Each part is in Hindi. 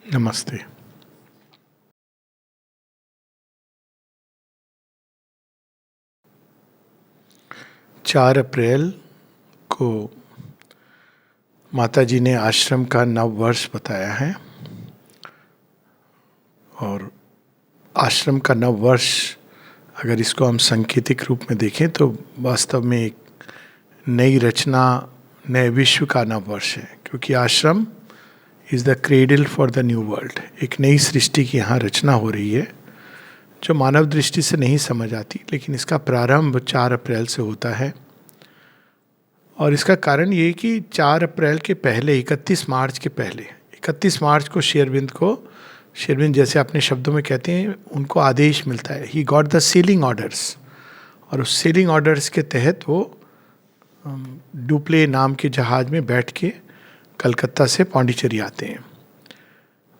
नमस्ते। 4 अप्रैल को माता जी ने आश्रम का नव वर्ष बताया है और आश्रम का नव वर्ष, अगर इसको हम सांकेतिक रूप में देखें तो वास्तव में एक नई रचना, नए विश्व का नव वर्ष है, क्योंकि आश्रम is the cradle for the new world. एक नई सृष्टि की यहाँ रचना हो रही है जो मानव दृष्टि से नहीं समझ आती, लेकिन इसका प्रारंभ 4 अप्रैल से होता है। और इसका कारण ये कि 4 अप्रैल के पहले, 31 मार्च के पहले, 31 मार्च को शेरविन जैसे अपने शब्दों में कहते हैं, उनको आदेश मिलता है, he got the ceiling orders. और उस सीलिंग ऑर्डर्स के तहत वो डुप्ले नाम के जहाज में बैठ के कलकत्ता से पौंडीचेरी आते हैं।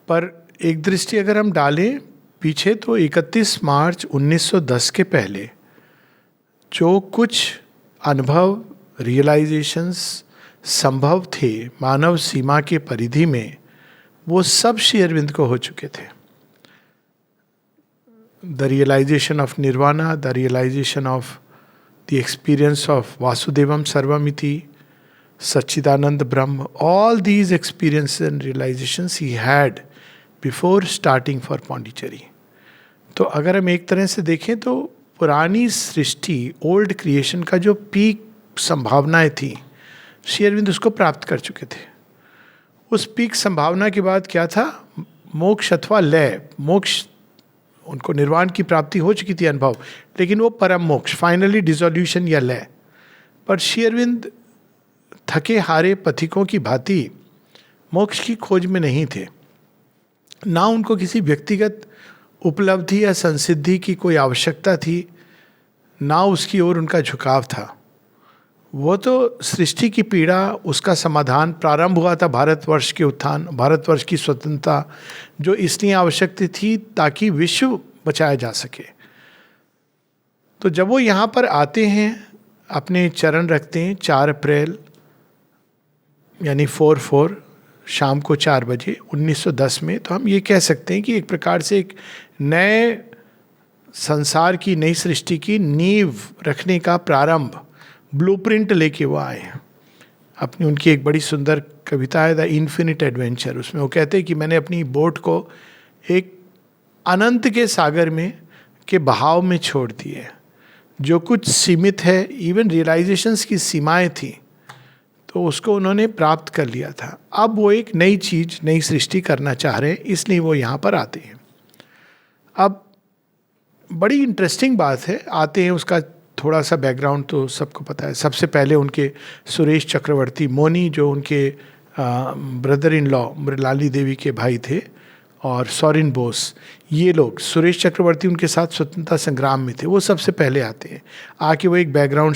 पर एक दृष्टि अगर हम डालें पीछे, तो 31 मार्च 1910 के पहले जो कुछ अनुभव, रियलाइजेशंस संभव थे मानव सीमा के परिधि में, वो सब श्री अरविंद को हो चुके थे। The realization of nirvana, the realization of the experience of Vasudevam sarvamiti, Satchidananda Brahma, all these experiences and realizations he had before starting for Pondicherry. तो अगर हम एक तरह से देखें तो पुरानी सृष्टि, ओल्ड क्रिएशन का जो पीक संभावनाएं थी, श्री अरविंद उसको प्राप्त कर चुके थे। उस पीक संभावना के बाद क्या था? मोक्ष अथवा लय। मोक्ष, उनको निर्वाण की प्राप्ति हो चुकी थी, अनुभव, लेकिन वो परम मोक्ष, फाइनली डिसोल्यूशन या लय। पर श्री अरविंद थके हारे पथिकों की भांति मोक्ष की खोज में नहीं थे। ना उनको किसी व्यक्तिगत उपलब्धि या संसिद्धि की कोई आवश्यकता थी, ना उसकी ओर उनका झुकाव था। वो तो सृष्टि की पीड़ा, उसका समाधान प्रारंभ हुआ था भारतवर्ष के उत्थान, भारतवर्ष की स्वतंत्रता, जो इसलिए आवश्यक थी ताकि विश्व बचाया जा सके। तो जब वो यहाँ पर आते हैं, अपने चरण रखते हैं 4 अप्रैल यानी 4/4 शाम को 4 बजे 1910 में, तो हम ये कह सकते हैं कि एक प्रकार से एक नए संसार की, नई सृष्टि की नींव रखने का प्रारंभ, ब्लूप्रिंट लेके वो आए हैं। अपनी उनकी एक बड़ी सुंदर कविता है द इन्फिनिट एडवेंचर, उसमें वो कहते हैं कि मैंने अपनी बोट को एक अनंत के सागर में के बहाव में छोड़ दिए। जो कुछ सीमित है, इवन रियलाइजेशंस की सीमाएं थी, तो उसको उन्होंने प्राप्त कर लिया था। अब वो एक नई चीज, नई सृष्टि करना चाह रहे हैं, इसलिए वो यहाँ पर आते हैं। अब बड़ी इंटरेस्टिंग बात है, आते हैं, उसका थोड़ा सा बैकग्राउंड तो सबको पता है। सबसे पहले उनके सुरेश चक्रवर्ती मोनी, जो उनके ब्रदर इन लॉ मृणाली देवी के भाई थे, और सॉरेन बोस, ये लोग, सुरेश चक्रवर्ती उनके साथ स्वतंत्रता संग्राम में थे, वो सबसे पहले आते हैं। आके वो एक बैकग्राउंड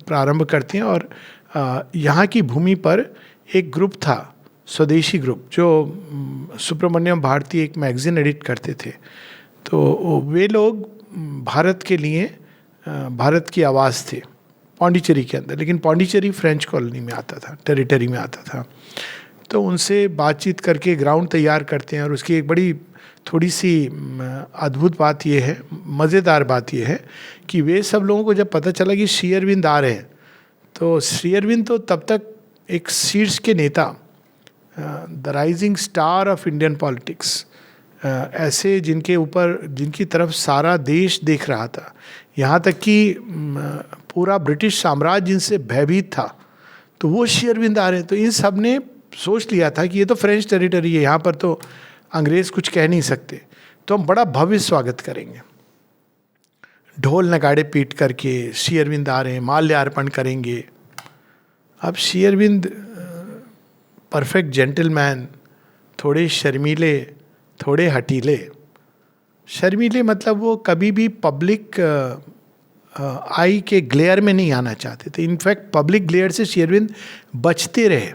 प्रारंभ करते हैं। और यहाँ की भूमि पर एक ग्रुप था, स्वदेशी ग्रुप, जो सुब्रमण्यम भारती एक मैगजीन एडिट करते थे। तो वे लोग भारत के लिए, भारत की आवाज़ थे पौंडीचेरी के अंदर, लेकिन पौंडीचेरी फ्रेंच कॉलोनी में आता था, टेरिटरी में आता था। तो उनसे बातचीत करके ग्राउंड तैयार करते हैं। और उसकी एक बड़ी थोड़ी सी अद्भुत बात यह है, मज़ेदार बात यह है कि वे सब लोगों को जब पता चला कि श्री अरविंद आ रहे हैं, तो श्री अरविंद तो तब तक एक शीर्ष के नेता, the rising star of Indian politics, ऐसे जिनके ऊपर, जिनकी तरफ सारा देश देख रहा था, यहाँ तक कि पूरा ब्रिटिश साम्राज्य जिनसे भयभीत था, तो वो श्री अरविंद आ रहे हैं। तो इन सब ने सोच लिया था कि ये तो फ्रेंच टेरिटरी है, यहाँ पर तो अंग्रेज कुछ कह नहीं सकते, तो हम बड़ा भव्य स्वागत करेंगे। ढोल नगाड़े पीट करके श्री अरविंद आ रहे हैं, माल्यार्पण करेंगे। अब श्री अरविंद परफेक्ट जेंटलमैन, थोड़े शर्मीले, थोड़े हटीले। शर्मीले मतलब वो कभी भी पब्लिक आई के ग्लेयर में नहीं आना चाहते थे। इनफैक्ट पब्लिक ग्लेयर से श्री अरविंद बचते रहे।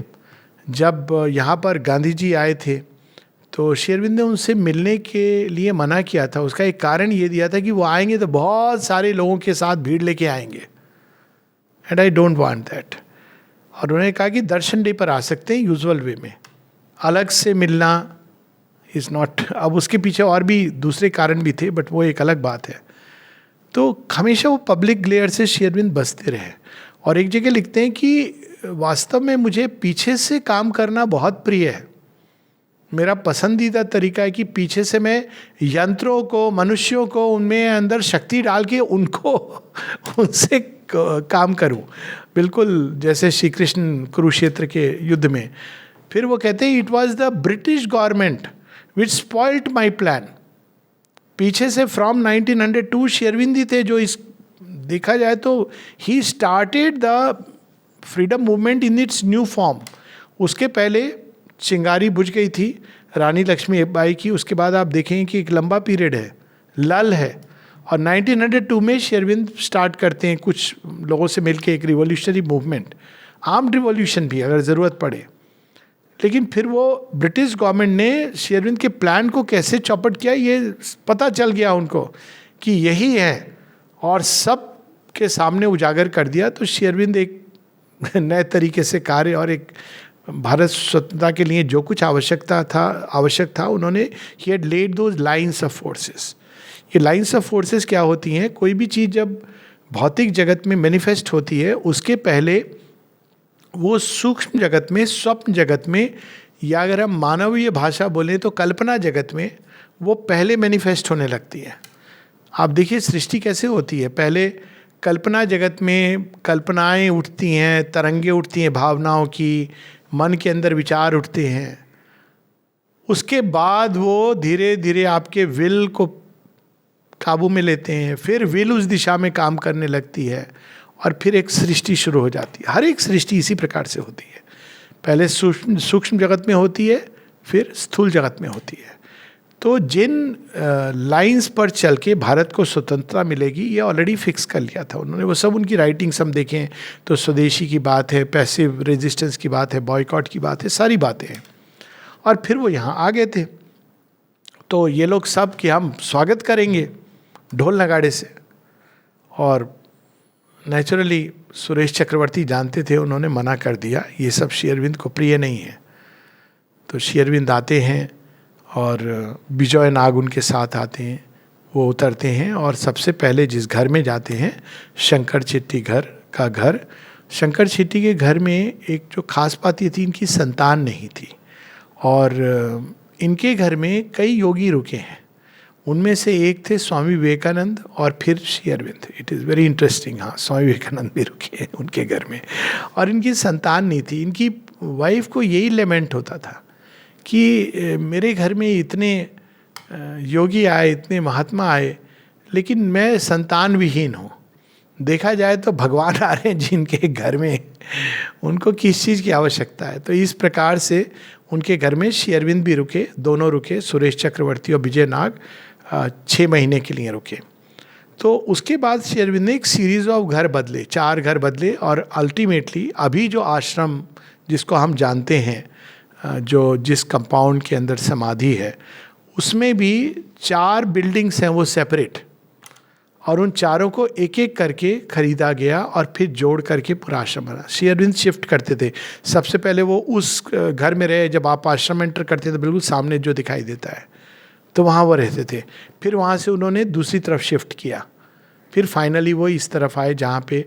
जब यहाँ पर गांधी जी आए थे, तो श्री अरविंद ने उनसे मिलने के लिए मना किया था। उसका एक कारण ये दिया था कि वो आएंगे तो बहुत सारे लोगों के साथ भीड़ लेके आएंगे, and I don't want that. और उन्होंने कहा कि दर्शन डे पर आ सकते हैं यूजुअल वे में, अलग से मिलना इज नॉट, अब उसके पीछे और भी दूसरे कारण भी थे, बट वो एक अलग बात है। तो हमेशा वो पब्लिक ग्लेयर से श्री अरविंद बचते रहे। और एक जगह लिखते हैं कि वास्तव में मुझे पीछे से काम करना बहुत प्रिय है। मेरा पसंदीदा तरीका है कि पीछे से मैं यंत्रों को, मनुष्यों को, उनमें अंदर शक्ति डाल के उनको उनसे काम करूं, बिल्कुल जैसे श्री कृष्ण कुरुक्षेत्र के युद्ध में। फिर वो कहते हैं, it was the British government which spoiled my plan. पीछे से फ्रॉम 1902 श्री अरविंद ही थे जो इस, देखा जाए तो he started the freedom movement in its new form. उसके पहले चिंगारी बुझ गई थी रानी लक्ष्मीबाई की, उसके बाद आप देखेंगे कि एक लंबा पीरियड है, लल है, और 1902 में श्री अरविंद स्टार्ट करते हैं कुछ लोगों से मिलकर एक रिवॉल्यूशनरी मूवमेंट, आर्म्ड रिवॉल्यूशन भी अगर ज़रूरत पड़े। लेकिन फिर वो ब्रिटिश गवर्नमेंट ने श्री अरविंद के प्लान को कैसे चौपट किया, ये पता चल गया उनको कि यही है, और सब के सामने उजागर कर दिया। तो श्री अरविंद एक नए तरीके से कार्य, और एक भारत स्वतंत्रता के लिए जो कुछ आवश्यक था उन्होंने, he had led those lines of forces. ये लाइन्स ऑफ फोर्सेस क्या होती हैं? कोई भी चीज़ जब भौतिक जगत में मैनिफेस्ट होती है, उसके पहले वो सूक्ष्म जगत में, स्वप्न जगत में, या अगर हम मानवीय भाषा बोलें तो कल्पना जगत में, वो पहले मैनिफेस्ट होने लगती है। आप देखिए सृष्टि कैसे होती है, पहले कल्पना जगत में कल्पनाएं उठती हैं, तरंगे उठती हैं भावनाओं की, मन के अंदर विचार उठते हैं, उसके बाद वो धीरे धीरे आपके विल को काबू में लेते हैं, फिर विल उस दिशा में काम करने लगती है, और फिर एक सृष्टि शुरू हो जाती है। हर एक सृष्टि इसी प्रकार से होती है, पहले सूक्ष्म जगत में होती है, फिर स्थूल जगत में होती है। तो जिन लाइंस पर चल के भारत को स्वतंत्रता मिलेगी, ये ऑलरेडी फिक्स कर लिया था उन्होंने। वो सब उनकी राइटिंग्स हम देखें तो स्वदेशी की बात है, पैसिव रेजिस्टेंस की बात है, बॉयकॉट की बात है, सारी बातें हैं। और फिर वो यहाँ आ गए थे, तो ये लोग सब कि हम स्वागत करेंगे ढोल नगाड़े से। और नेचुरली सुरेश चक्रवर्ती जानते थे, उन्होंने मना कर दिया, ये सब श्री अरविंद को प्रिय नहीं है। तो श्री अरविंद आते हैं और विजय नाग उनके साथ आते हैं, वो उतरते हैं, और सबसे पहले जिस घर में जाते हैं, शंकर शेट्टी का घर। शंकर शेट्टी के घर में एक जो खास बात ये थी, इनकी संतान नहीं थी, और इनके घर में कई योगी रुके हैं। उनमें से एक थे स्वामी विवेकानंद और फिर Shri Aurobindo. It is very interesting. हाँ, स्वामी विवेकानंद भी रुके हैं उनके घर में, और इनकी संतान नहीं थी। इनकी वाइफ को यही लेमेंट होता था कि मेरे घर में इतने योगी आए, इतने महात्मा आए, लेकिन मैं संतान विहीन हूँ। देखा जाए तो भगवान आ रहे हैं जिनके घर में, उनको किस चीज़ की आवश्यकता है। तो इस प्रकार से उनके घर में श्री अरविंद भी रुके, दोनों रुके, सुरेश चक्रवर्ती और विजय नाग 6 महीने के लिए रुके। तो उसके बाद श्री अरविंद ने एक सीरीज ऑफ घर बदले, 4 घर बदले, और अल्टीमेटली अभी जो आश्रम जिसको हम जानते हैं, जो जिस कंपाउंड के अंदर समाधि है, उसमें भी 4 बिल्डिंग्स हैं वो सेपरेट, और उन चारों को एक एक करके खरीदा गया और फिर जोड़ करके पूरा आश्रम बना। श्री अरविंद शिफ्ट करते थे। सबसे पहले वो उस घर में रहे, जब आप आश्रम एंटर करते थे बिल्कुल सामने जो दिखाई देता है, तो वहाँ वो रहते थे। फिर वहाँ से उन्होंने दूसरी तरफ शिफ्ट किया, फिर फाइनली वो इस तरफ आए जहाँ पे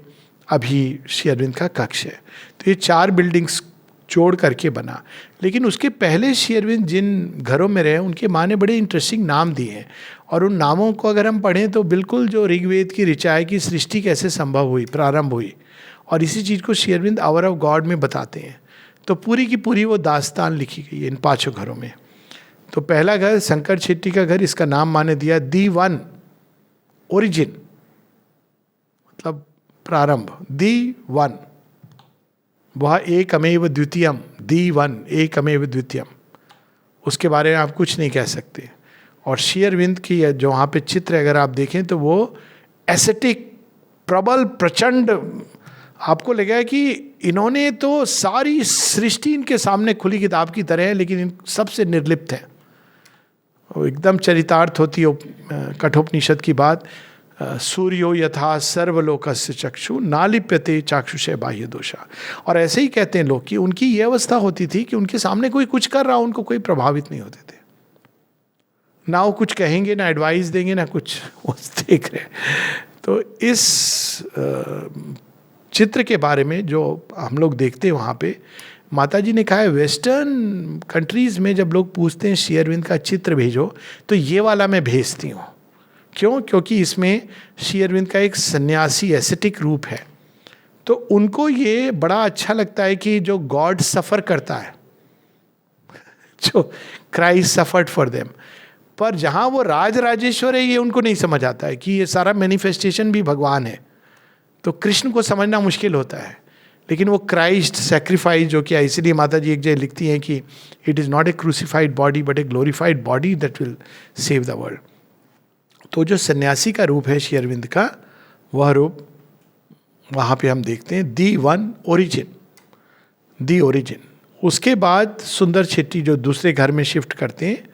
अभी श्री अरविंद का कक्ष है। तो ये 4 बिल्डिंग्स जोड़ करके बना। लेकिन उसके पहले श्री अरविंद जिन घरों में रहे, उनके माँ ने बड़े इंटरेस्टिंग नाम दिए हैं, और उन नामों को अगर हम पढ़ें तो बिल्कुल जो ऋग्वेद की ऋचा है कि सृष्टि कैसे संभव हुई, प्रारंभ हुई, और इसी चीज़ को Shri Aurobindo hour of God में बताते हैं। तो पूरी की पूरी वो दास्तान लिखी गई है इन 5 घरों में। तो पहला घर शंकर शेट्टी का घर, इसका नाम माने दिया दी वन, ओरिजिन मतलब प्रारंभ, दी वन, वह एकमेव द्वितीयम, दी वन, एकमेव द्वितीयम, उसके बारे में आप कुछ नहीं कह सकते। और श्री अरविंद की जो वहाँ पे चित्र अगर आप देखें तो वो एसेटिक, प्रबल, प्रचंड, आपको लगेगा कि इन्होंने तो सारी सृष्टि इनके सामने खुली किताब की तरह है, लेकिन इन सबसे निर्लिप्त है। वो एकदम चरितार्थ होती है कठोपनिषद की बात, सूर्यो यथा सर्वलोकस्य चक्षु नालिप्यते चाक्षुषे बाह्य दोषा। और ऐसे ही कहते हैं लोग कि उनकी ये अवस्था होती थी कि उनके सामने कोई कुछ कर रहा, उनको कोई प्रभावित नहीं होते थे। ना वो कुछ कहेंगे, ना एडवाइस देंगे, ना कुछ, वो देख रहे हैं। तो इस चित्र के बारे में जो हम लोग देखते हैं वहाँ पे, माता जी ने कहा है वेस्टर्न कंट्रीज में जब लोग पूछते हैं श्री अरविंद का चित्र भेजो, तो ये वाला मैं भेजती हूँ। क्यों? क्योंकि इसमें श्री अरविंद का एक सन्यासी एसेटिक रूप है। तो उनको ये बड़ा अच्छा लगता है कि जो गॉड सफर करता है, जो क्राइस्ट सफर्ड फॉर देम, पर जहाँ वो राज राजेश्वर है ये उनको नहीं समझ आता है कि ये सारा मैनिफेस्टेशन भी भगवान है। तो कृष्ण को समझना मुश्किल होता है, लेकिन वो क्राइस्ट सेक्रीफाइस जो किया, इसीलिए माता जी एक जगह लिखती हैं कि it is not a crucified body but A glorified body that will save the world. तो जो सन्यासी का रूप है श्री अरविंद का, वह रूप वहाँ पे हम देखते हैं, दी वन ओरिजिन, दी ओरिजिन। उसके बाद सुंदर शेट्टी जो दूसरे घर में शिफ्ट करते हैं,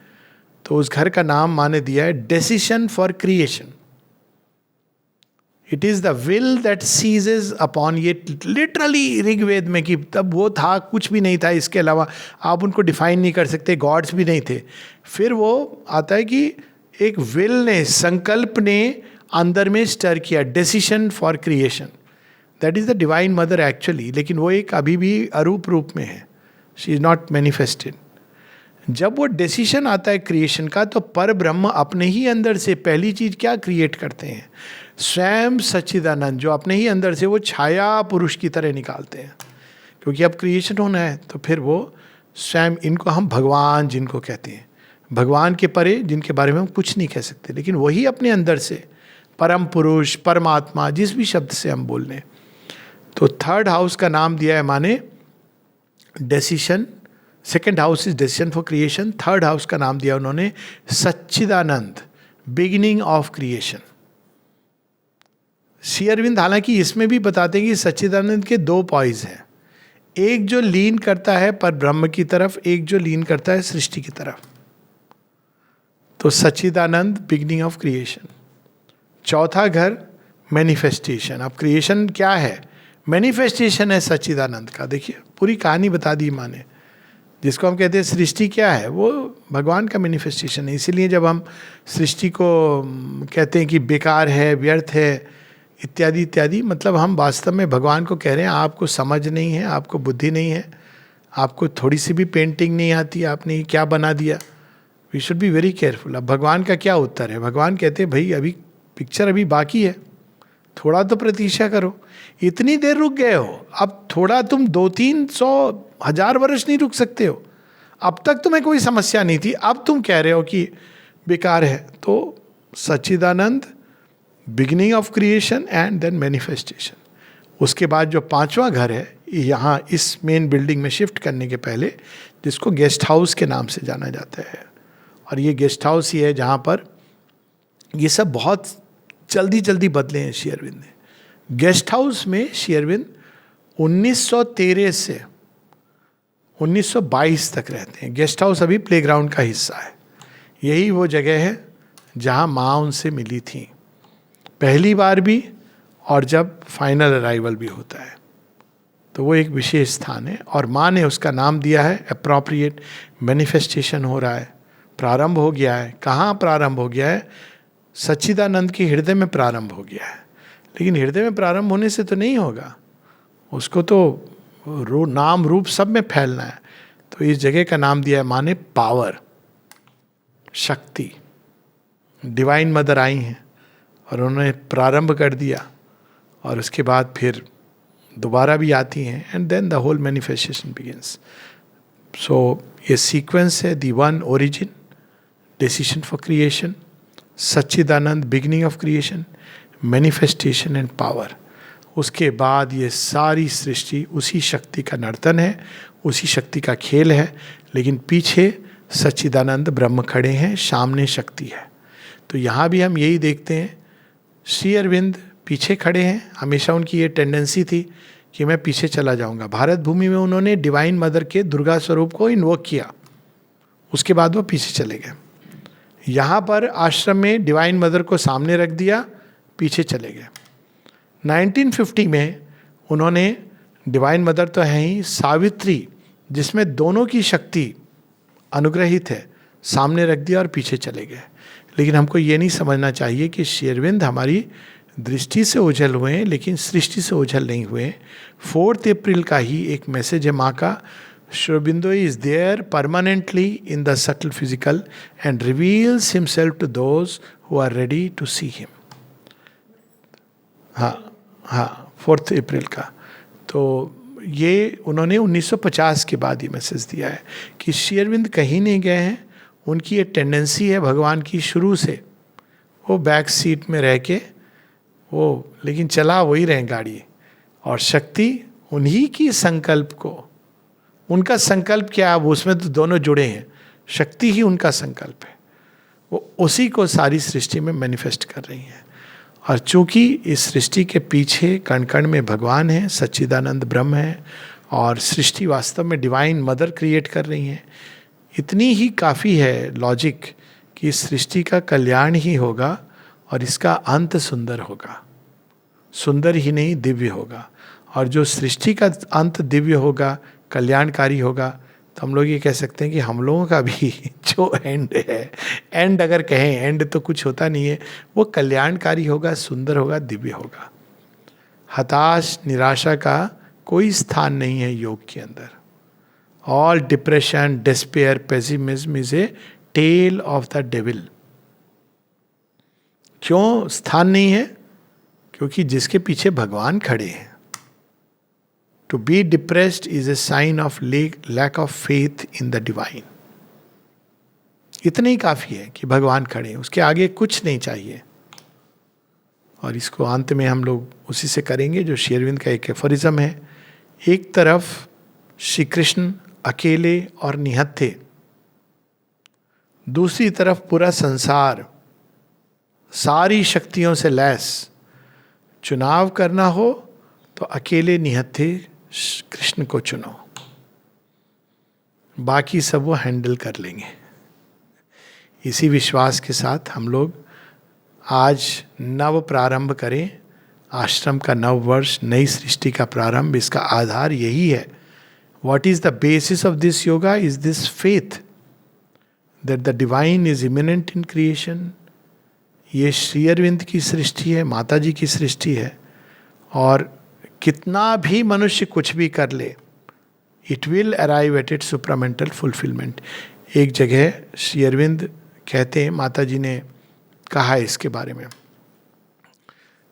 तो उस घर का नाम माने दिया है decision for creation. It is the will that ceases upon, ये लिटरली ऋग्वेद में, कि तब वो था, कुछ भी नहीं था इसके अलावा, आप उनको डिफाइन नहीं कर सकते, गॉड्स भी नहीं थे। फिर वो आता है कि एक विल ने, संकल्प ने अंदर में स्टर किया, decision for creation. That is the divine mother actually, लेकिन वो एक अभी भी अरूप रूप में है, शी इज नॉट मैनिफेस्टेड। जब वो डिसीजन आता है क्रिएशन का, तो पर ब्रह्म अपने ही अंदर से पहली चीज क्या क्रिएट करते हैं, स्वयं सच्चिदानंद, जो अपने ही अंदर से वो छाया पुरुष की तरह निकालते हैं। क्योंकि अब क्रिएशन होना है, तो फिर वो स्वयं, इनको हम भगवान जिनको कहते हैं, भगवान के परे, जिनके बारे में हम कुछ नहीं कह सकते, लेकिन वही अपने अंदर से परम पुरुष, परमात्मा, जिस भी शब्द से हम बोल लें। तो थर्ड हाउस का नाम दिया है माने decision, second house is decision for creation, third house का नाम दिया उन्होंने Satchidananda, beginning of creation. Shri Aurobindo हालांकि इसमें भी बताते हैं कि सच्चिदानंद के दो पॉइज हैं, एक जो लीन करता है पर ब्रह्म की तरफ, एक जो लीन करता है सृष्टि की तरफ। तो सच्चिदानंद बिगिनिंग ऑफ क्रिएशन। चौथा घर मैनिफेस्टेशन। अब क्रिएशन क्या है? मैनिफेस्टेशन है सच्चिदानंद का। देखिए पूरी कहानी बता दी माँ ने। जिसको हम कहते हैं सृष्टि क्या है, वो भगवान का मैनिफेस्टेशन है। इसीलिए जब हम सृष्टि को कहते हैं कि बेकार है, व्यर्थ है, इत्यादि इत्यादि, मतलब हम वास्तव में भगवान को कह रहे हैं आपको समझ नहीं है, आपको बुद्धि नहीं है, आपको थोड़ी सी भी पेंटिंग नहीं आती, आपने ये क्या बना दिया। We should be very careful. अब भगवान का क्या उत्तर है? भगवान कहते हैं भाई अभी पिक्चर अभी बाकी है, थोड़ा तो प्रतीक्षा करो। इतनी देर रुक गए हो, अब थोड़ा तुम 200-300-1000 वर्ष नहीं रुक सकते हो। अब तक तुम्हें कोई समस्या नहीं थी, अब तुम कह रहे हो कि बेकार है। तो Satchidananda, beginning of creation and then manifestation. उसके बाद जो पांचवा घर है, यहाँ इस मेन बिल्डिंग में शिफ्ट करने के पहले, जिसको गेस्ट हाउस के नाम से जाना जाता है, और ये गेस्ट हाउस ही है जहाँ पर ये सब बहुत जल्दी जल्दी बदले हैं श्री अरविंद ने। गेस्ट हाउस में श्री अरविंद 1913 से 1922 तक रहते हैं। गेस्ट हाउस अभी प्लेग्राउंड का हिस्सा है। यही वो जगह है जहाँ माँ उनसे मिली थी पहली बार भी, और जब फाइनल अराइवल भी होता है। तो वो एक विशेष स्थान है, और माँ ने उसका नाम दिया है अप्रोप्रिएट। मैनिफेस्टेशन हो रहा है, प्रारंभ हो गया है। कहाँ प्रारंभ हो गया है? सच्चिदानंद के हृदय में प्रारंभ हो गया है। लेकिन हृदय में प्रारंभ होने से तो नहीं होगा, उसको तो नाम रूप सब में फैलना है। तो इस जगह का नाम दिया है माँ ने पावर, शक्ति। डिवाइन मदर आई हैं और उन्होंने प्रारंभ कर दिया, और उसके बाद फिर दोबारा भी आती हैं, and then the whole manifestation begins. So ये सीक्वेंस है, the one origin, decision for creation, Satchidananda beginning of creation, manifestation and power. उसके बाद ये सारी सृष्टि उसी शक्ति का नर्तन है, उसी शक्ति का खेल है, लेकिन पीछे सच्चिदानंद ब्रह्म खड़े हैं, सामने शक्ति है। तो यहाँ भी हम यही देखते हैं, श्री अरविंद पीछे खड़े हैं। हमेशा उनकी ये टेंडेंसी थी कि मैं पीछे चला जाऊँगा। भारत भूमि में उन्होंने डिवाइन मदर के दुर्गा स्वरूप को इन्वोक किया, उसके बाद वो पीछे चले गए। यहाँ पर आश्रम में डिवाइन मदर को सामने रख दिया, पीछे चले गए। 1950 में उन्होंने, डिवाइन मदर तो है ही, सावित्री जिसमें दोनों की शक्ति अनुग्रहित है, सामने रख दिया और पीछे चले गए। लेकिन हमको ये नहीं समझना चाहिए कि श्री अरविंद हमारी दृष्टि से ओझल हुए हैं लेकिन सृष्टि से ओझल नहीं हुए। 4 अप्रैल का ही एक मैसेज है माँ का, Shri Aurobindo is there permanently in the subtle physical and reveals himself to those who are ready to see him. हाँ 4 अप्रैल का। तो ये उन्होंने 1950 के बाद ये मैसेज दिया है कि श्री अरविंद कहीं नहीं गए हैं। उनकी ये टेंडेंसी है भगवान की शुरू से, वो बैक सीट में रह के वो, लेकिन चला वही रहे गाड़ी, और शक्ति उन्हीं की संकल्प को, उनका संकल्प क्या, अब उसमें तो दोनों जुड़े हैं, शक्ति ही उनका संकल्प है, वो उसी को सारी सृष्टि में मैनिफेस्ट कर रही है। और चूंकि इस सृष्टि के पीछे कण कण में भगवान है, सच्चिदानंद ब्रह्म है, और सृष्टि वास्तव में डिवाइन मदर क्रिएट कर रही हैं, इतनी ही काफ़ी है लॉजिक कि इस सृष्टि का कल्याण ही होगा और इसका अंत सुंदर होगा। सुंदर ही नहीं, दिव्य होगा। और जो सृष्टि का अंत दिव्य होगा, कल्याणकारी होगा, तो हम लोग ये कह सकते हैं कि हम लोगों का भी जो एंड है, एंड अगर कहें, एंड तो कुछ होता नहीं है, वो कल्याणकारी होगा, सुंदर होगा, दिव्य होगा। हताश निराशा का कोई स्थान नहीं है योग के अंदर। All depression, despair, pessimism is a tail of the devil. क्यों स्थान नहीं है? क्योंकि जिसके पीछे भगवान खड़े हैं। To be depressed is a sign of lack of faith in the divine. इतना ही काफी है कि भगवान खड़े हैं, उसके आगे कुछ नहीं चाहिए। और इसको अंत में हम लोग उसी से करेंगे जो श्री अरविंद का एक एफोरिज्म है। एक तरफ श्री कृष्ण अकेले और निहत्थे, दूसरी तरफ पूरा संसार सारी शक्तियों से लैस। चुनाव करना हो तो अकेले निहत्थे कृष्ण को चुनो, बाकी सब वो हैंडल कर लेंगे। इसी विश्वास के साथ हम लोग आज नव प्रारंभ करें, आश्रम का नव वर्ष, नई सृष्टि का प्रारंभ। इसका आधार यही है। What is the basis of this yoga? Is this faith that the divine is immanent in creation? ये श्री अरविंद की सृष्टि है, माता जी की सृष्टि है, और कितना भी मनुष्य कुछ भी कर ले, it will arrive at it supramental fulfilment. एक जगह श्री अरविंद कहते हैं, माता जी ने कहा है इसके बारे में,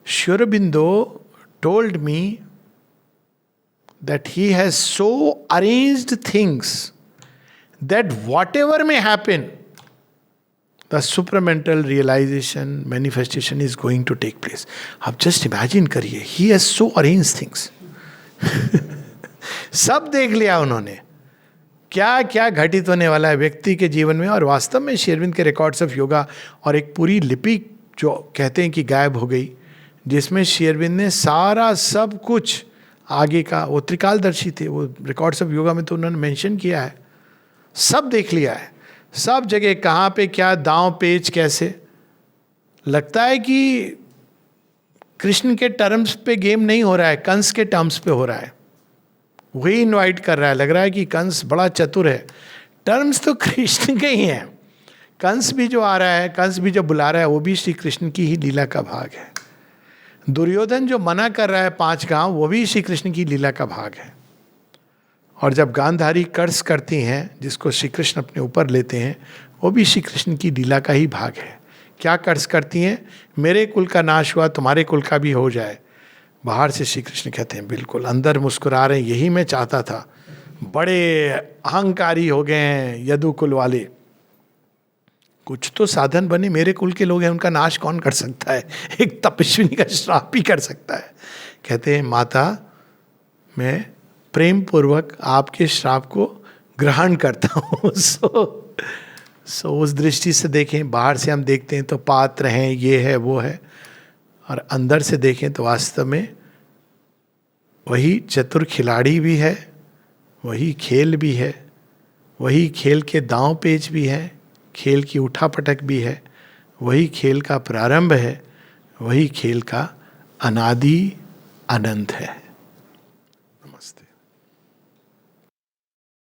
Shri Aurobindo told me that he has so arranged things that whatever may happen, the supramental realization, manifestation is going to take place. आप just imagine करिए, he has so arranged things. सब देख लिया उन्होंने, क्या क्या घटित होने वाला है व्यक्ति के जीवन में। और वास्तव में श्री अरविंद के रिकॉर्ड्स ऑफ योगा और एक पूरी लिपि जो कहते हैं कि गायब हो गई, जिसमें श्री अरविंद ने सारा सब कुछ आगे का, वो त्रिकालदर्शी थे, वो रिकॉर्ड्स ऑफ योगा में तो उन्होंने मेंशन किया है, सब देख लिया है, सब जगह कहाँ पे क्या दांव पेच कैसे। लगता है कि कृष्ण के टर्म्स पे गेम नहीं हो रहा है, कंस के टर्म्स पे हो रहा है। वही इनवाइट कर रहा है, लग रहा है कि कंस बड़ा चतुर है। टर्म्स तो कृष्ण के ही हैं। कंस भी जो आ रहा है, कंस भी जो बुला रहा है, वो भी श्री कृष्ण की ही लीला का भाग है। दुर्योधन जो मना कर रहा है 5 गांव, वो भी श्री कृष्ण की लीला का भाग है। और जब गांधारी कर्ज करती हैं, जिसको श्री कृष्ण अपने ऊपर लेते हैं, वो भी श्री कृष्ण की लीला का ही भाग है। क्या कर्ज करती हैं? मेरे कुल का नाश हुआ, तुम्हारे कुल का भी हो जाए। बाहर से श्री कृष्ण कहते हैं बिल्कुल, अंदर मुस्कुरा रहे हैं, यही मैं चाहता था। बड़े अहंकारी हो गए हैं यदु कुल वाले, कुछ तो साधन बने, मेरे कुल के लोग हैं, उनका नाश कौन कर सकता है? एक तपस्विनी का श्राप ही कर सकता है। कहते हैं माता, मैं प्रेम पूर्वक आपके श्राप को ग्रहण करता हूँ। सो उस दृष्टि से देखें, बाहर से हम देखते हैं तो पात्र हैं, ये है वो है, और अंदर से देखें तो वास्तव में वही चतुर खिलाड़ी भी है, वही खेल भी है, वही खेल के दांव पेच भी है, खेल की उठापटक भी है, वही खेल का प्रारंभ है, वही खेल का अनादि अनंत है। नमस्ते।